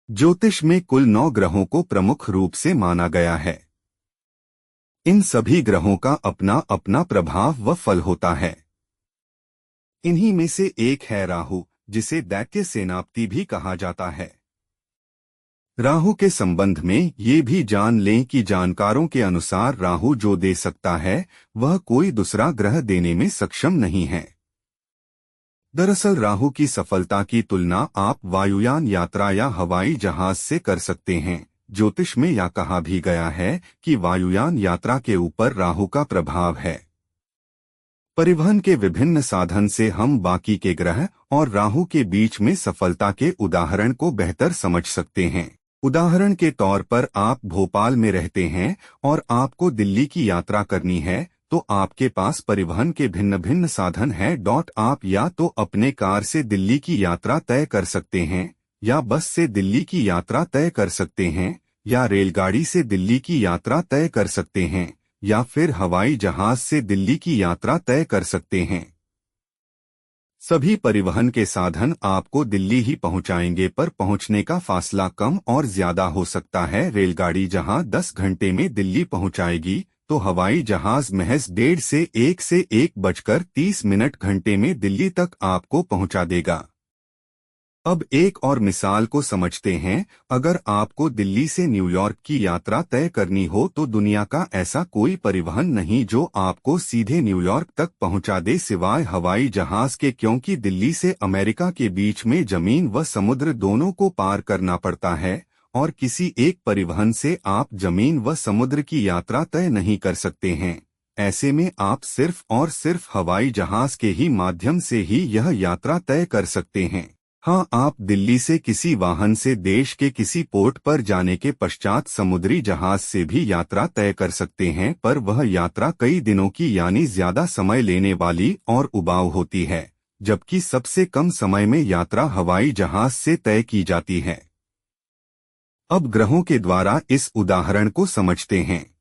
ज्योतिष में कुल 9 ग्रहों को प्रमुख रूप से माना गया है। इन सभी ग्रहों का अपना अपना प्रभाव व फल होता है। इन्हीं में से एक है राहु, जिसे दैत्य सेनापति भी कहा जाता है। राहु के संबंध में ये भी जान लें कि जानकारों के अनुसार राहु जो दे सकता है वह कोई दूसरा ग्रह देने में सक्षम नहीं है। दरअसल राहु की सफलता की तुलना आप वायुयान यात्रा या हवाई जहाज से कर सकते हैं। ज्योतिष में यह कहा भी गया है कि वायुयान यात्रा के ऊपर राहु का प्रभाव है। परिवहन के विभिन्न साधन से हम बाकी के ग्रह और राहु के बीच में सफलता के उदाहरण को बेहतर समझ सकते हैं। उदाहरण के तौर पर आप भोपाल में रहते हैं और आपको दिल्ली की यात्रा करनी है, तो आपके पास परिवहन के भिन्न भिन्न साधन हैं। आप या तो अपने कार से दिल्ली की यात्रा तय कर सकते हैं, या बस से दिल्ली की यात्रा तय कर सकते हैं, या रेलगाड़ी से दिल्ली की यात्रा तय कर सकते हैं, या फिर हवाई जहाज से दिल्ली की यात्रा तय कर सकते हैं। सभी परिवहन के साधन आपको दिल्ली ही पहुंचाएंगे, पर पहुंचने का फासला कम और ज्यादा हो सकता है। रेलगाड़ी जहां 10 घंटे में दिल्ली पहुंचाएगी, तो हवाई जहाज महज 1:30 घंटे में दिल्ली तक आपको पहुंचा देगा। अब एक और मिसाल को समझते हैं। अगर आपको दिल्ली से न्यूयॉर्क की यात्रा तय करनी हो, तो दुनिया का ऐसा कोई परिवहन नहीं जो आपको सीधे न्यूयॉर्क तक पहुंचा दे सिवाय हवाई जहाज के, क्योंकि दिल्ली से अमेरिका के बीच में जमीन व समुद्र दोनों को पार करना पड़ता है, और किसी एक परिवहन से आप जमीन व समुद्र की यात्रा तय नहीं कर सकते हैं। ऐसे में आप सिर्फ और सिर्फ हवाई जहाज के ही माध्यम से ही यह यात्रा तय कर सकते हैं। हाँ, आप दिल्ली से किसी वाहन से देश के किसी पोर्ट पर जाने के पश्चात समुद्री जहाज से भी यात्रा तय कर सकते हैं, पर वह यात्रा कई दिनों की यानी ज्यादा समय लेने वाली और उबाऊ होती है, जबकि सबसे कम समय में यात्रा हवाई जहाज से तय की जाती है। अब ग्रहों के द्वारा इस उदाहरण को समझते हैं।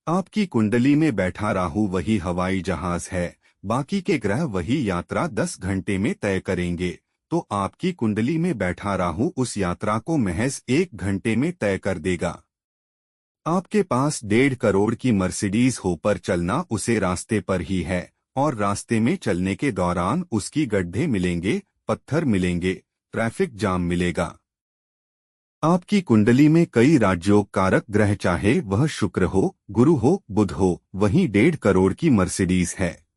आपकी कुंडली में बैठा राहु वही हवाई जहाज है, बाकी के ग्रह वही यात्रा 10 घंटे में तय करेंगे, तो आपकी कुंडली में बैठा राहु उस यात्रा को महज 1 घंटे में तय कर देगा। आपके पास 1.5 करोड़ की मर्सिडीज हो, पर चलना उसे रास्ते पर ही है, और रास्ते में चलने के दौरान उसकी गड्ढे मिलेंगे, पत्थर मिलेंगे, ट्रैफिक जाम मिलेगा। आपकी कुंडली में कई राजयोग कारक ग्रह, चाहे वह शुक्र हो, गुरु हो, बुध हो, वहीं 1.5 करोड़ की मर्सिडीज है।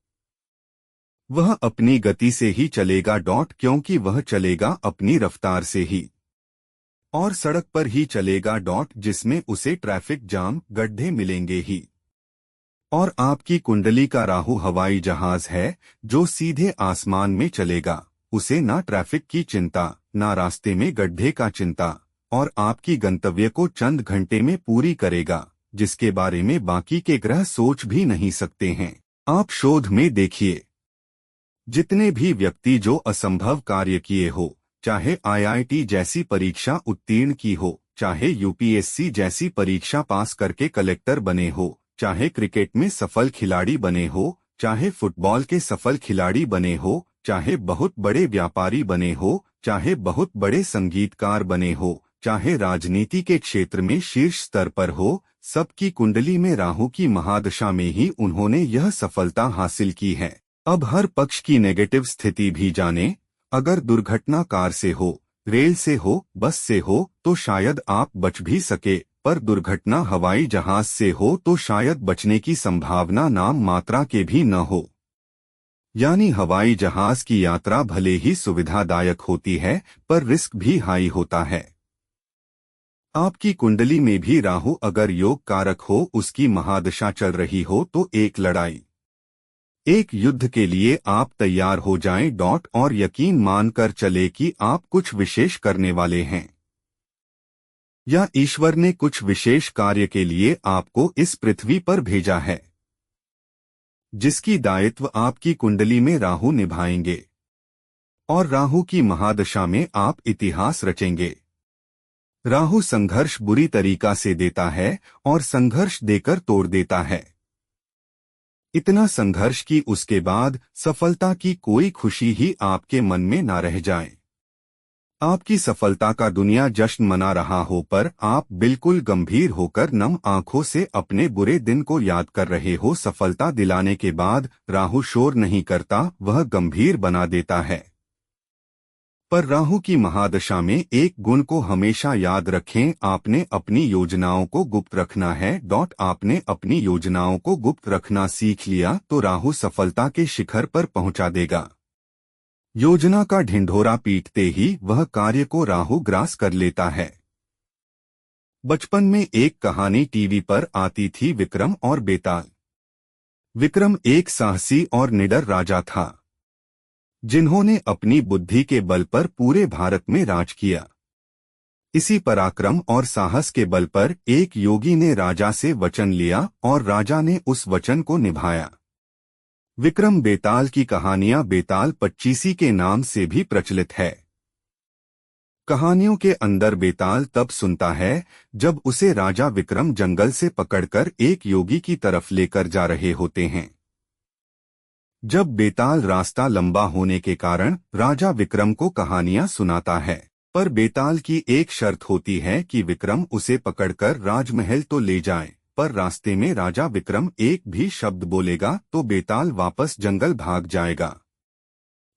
वह अपनी गति से ही चलेगा, क्योंकि वह चलेगा अपनी रफ्तार से ही, और सड़क पर ही चलेगा, जिसमें उसे ट्रैफिक जाम, गड्ढे मिलेंगे ही। और आपकी कुंडली का राहु हवाई जहाज है, जो सीधे आसमान में चलेगा, उसे ना ट्रैफिक की चिंता, ना रास्ते में गड्ढे का चिंता, और आपकी गंतव्य को चंद घंटे में पूरी करेगा, जिसके बारे में बाकी के ग्रह सोच भी नहीं सकते हैं। आप शोध में देखिए, जितने भी व्यक्ति जो असंभव कार्य किए हो, चाहे आईआईटी जैसी परीक्षा उत्तीर्ण की हो, चाहे यूपीएससी जैसी परीक्षा पास करके कलेक्टर बने हो, चाहे क्रिकेट में सफल खिलाड़ी बने हो, चाहे फुटबॉल के सफल खिलाड़ी बने हो, चाहे बहुत बड़े व्यापारी बने हो, चाहे बहुत बड़े संगीतकार बने हो, चाहे राजनीति के क्षेत्र में शीर्ष स्तर पर हो, सबकी कुंडली में राहु की महादशा में ही उन्होंने यह सफलता हासिल की है। अब हर पक्ष की नेगेटिव स्थिति भी जाने। अगर दुर्घटना कार से हो, रेल से हो, बस से हो, तो शायद आप बच भी सके, पर दुर्घटना हवाई जहाज से हो तो शायद बचने की संभावना नाम मात्रा के भी न हो। यानी हवाई जहाज की यात्रा भले ही सुविधादायक होती है, पर रिस्क भी हाई होता है। आपकी कुंडली में भी राहु अगर योग कारक हो, उसकी महादशा चल रही हो, तो एक लड़ाई, एक युद्ध के लिए आप तैयार हो जाएं, और यकीन मानकर चले कि आप कुछ विशेष करने वाले हैं, या ईश्वर ने कुछ विशेष कार्य के लिए आपको इस पृथ्वी पर भेजा है, जिसकी दायित्व आपकी कुंडली में राहु निभाएंगे, और राहु की महादशा में आप इतिहास रचेंगे। राहु संघर्ष बुरी तरीका से देता है और संघर्ष देकर तोड़ देता है। इतना संघर्ष कि उसके बाद सफलता की कोई खुशी ही आपके मन में ना रह जाए। आपकी सफलता का दुनिया जश्न मना रहा हो पर आप बिल्कुल गंभीर होकर नम आंखों से अपने बुरे दिन को याद कर रहे हो। सफलता दिलाने के बाद राहु शोर नहीं करता, वह गंभीर बना देता है। पर राहु की महादशा में एक गुण को हमेशा याद रखें, आपने अपनी योजनाओं को गुप्त रखना है। आपने अपनी योजनाओं को गुप्त रखना सीख लिया तो राहु सफलता के शिखर पर पहुंचा देगा। योजना का ढिंढोरा पीटते ही वह कार्य को राहु ग्रास कर लेता है। बचपन में एक कहानी टीवी पर आती थी, विक्रम और बेताल। विक्रम एक साहसी और निडर राजा था, जिन्होंने अपनी बुद्धि के बल पर पूरे भारत में राज किया। इसी पराक्रम और साहस के बल पर एक योगी ने राजा से वचन लिया और राजा ने उस वचन को निभाया। विक्रम बेताल की कहानियां बेताल पच्चीसी के नाम से भी प्रचलित है। कहानियों के अंदर बेताल तब सुनता है जब उसे राजा विक्रम जंगल से पकड़कर एक योगी की तरफ लेकर जा रहे होते हैं। जब बेताल रास्ता लंबा होने के कारण राजा विक्रम को कहानियां सुनाता है, पर बेताल की एक शर्त होती है कि विक्रम उसे पकड़कर राजमहल तो ले जाए, पर रास्ते में राजा विक्रम एक भी शब्द बोलेगा तो बेताल वापस जंगल भाग जाएगा।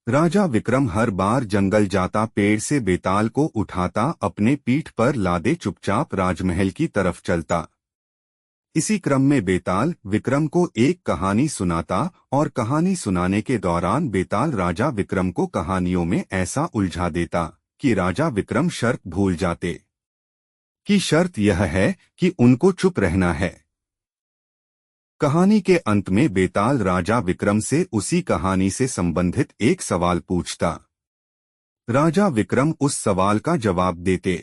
राजा विक्रम हर बार जंगल जाता, पेड़ से बेताल को उठाता, अपने पीठ पर लादे चुपचाप राजमहल की तरफ चलता। इसी क्रम में बेताल विक्रम को एक कहानी सुनाता और कहानी सुनाने के दौरान बेताल राजा विक्रम को कहानियों में ऐसा उलझा देता कि राजा विक्रम शर्त भूल जाते कि शर्त यह है कि उनको चुप रहना है। कहानी के अंत में बेताल राजा विक्रम से उसी कहानी से संबंधित एक सवाल पूछता। राजा विक्रम उस सवाल का जवाब देते।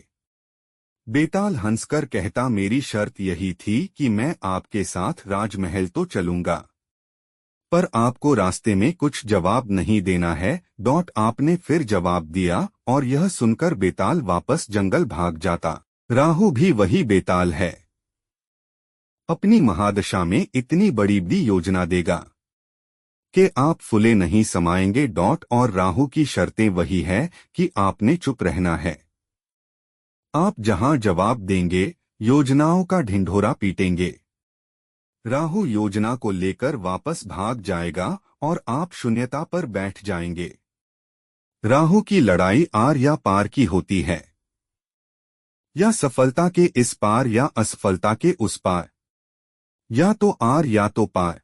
बेताल हंसकर कहता, मेरी शर्त यही थी कि मैं आपके साथ राजमहल तो चलूंगा, पर आपको रास्ते में कुछ जवाब नहीं देना है। आपने फिर जवाब दिया और यह सुनकर बेताल वापस जंगल भाग जाता। राहु भी वही बेताल है, अपनी महादशा में इतनी बड़ी योजना देगा कि आप फुले नहीं समाएंगे। और राहु की शर्तें वही है कि आपने चुप रहना है। आप जहां जवाब देंगे योजनाओं का ढिंढोरा पीटेंगे। राहु योजना को लेकर वापस भाग जाएगा और आप शून्यता पर बैठ जाएंगे। राहु की लड़ाई आर या पार की होती है, या सफलता के इस पार या असफलता के उस पार, या तो आर या तो पार।